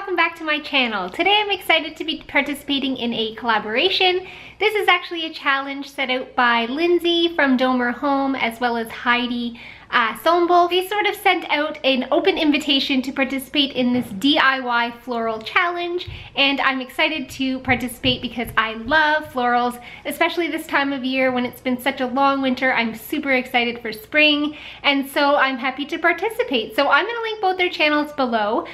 welcome back to my channel. Today I'm excited to be participating in a collaboration. This is actually a challenge set out by Lindsay from Domer Home as well as Heidi Sombel. They sort of sent out an open invitation to participate in this DIY floral challenge, and I'm excited to participate because I love florals, especially this time of year when it's been such a long winter. I'm super excited for spring, and so I'm happy to participate. So I'm going to link both their channels below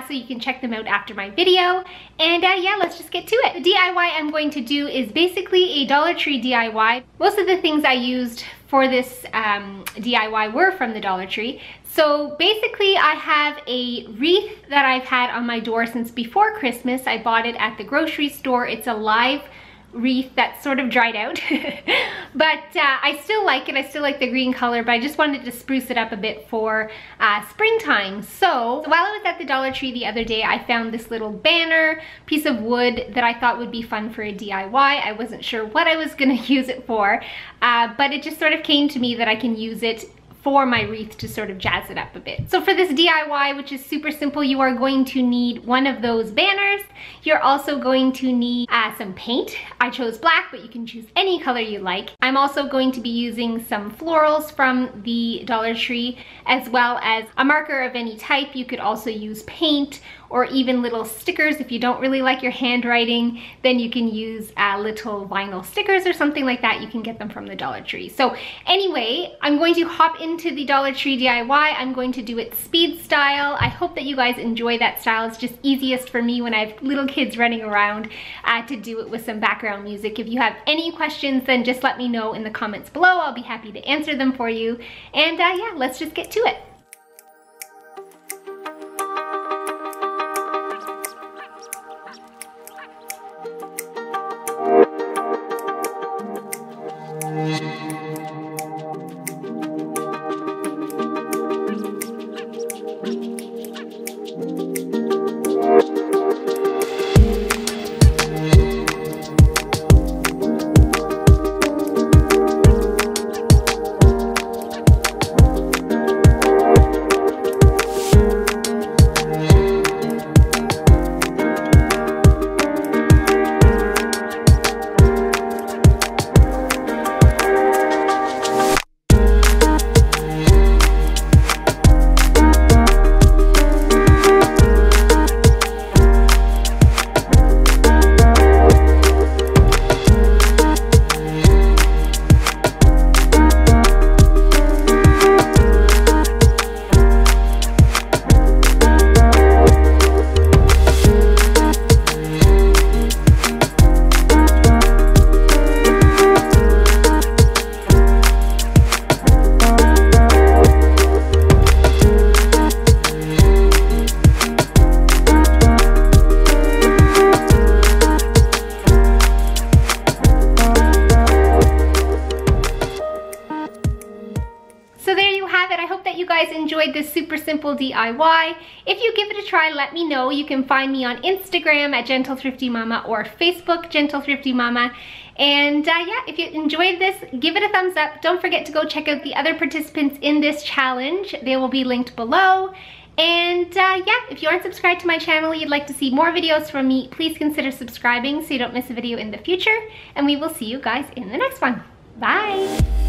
so you can check them out after my video. And yeah, let's just get to it. The DIY I'm going to do is basically a Dollar Tree DIY. Most of the things I used for this DIY were from the Dollar Tree. So basically I have a wreath that I've had on my door since before Christmas. I bought it at the grocery store. It's a live wreath that's sort of dried out, but I still like it. I still like the green color, but I just wanted to spruce it up a bit for springtime. So while I was at the Dollar Tree the other day, I found this little banner piece of wood that I thought would be fun for a DIY. I wasn't sure what I was gonna use it for, but it just sort of came to me that I can use it for my wreath to sort of jazz it up a bit. So for this DIY, which is super simple, you are going to need one of those banners. You're also going to need some paint. I chose black, but you can choose any color you like. I'm also going to be using some florals from the Dollar Tree, as well as a marker of any type. You could also use paint or even little stickers. If you don't really like your handwriting, then you can use little vinyl stickers or something like that. You can get them from the Dollar Tree. So anyway, I'm going to hop into the Dollar Tree DIY. I'm going to do it speed style. I hope that you guys enjoy that style. It's just easiest for me when I have little kids running around to do it with some background music. If you have any questions, then just let me know in the comments below. I'll be happy to answer them for you. And yeah, let's just get to it. Enjoyed this super simple DIY. If you give it a try, let me know. You can find me on Instagram at Gentle Thrifty Mama or Facebook Gentle Thrifty Mama. And yeah, if you enjoyed this, give it a thumbs up. Don't forget to go check out the other participants in this challenge. They will be linked below. And yeah, if you aren't subscribed to my channel, you'd like to see more videos from me, please consider subscribing so you don't miss a video in the future. And we will see you guys in the next one. Bye!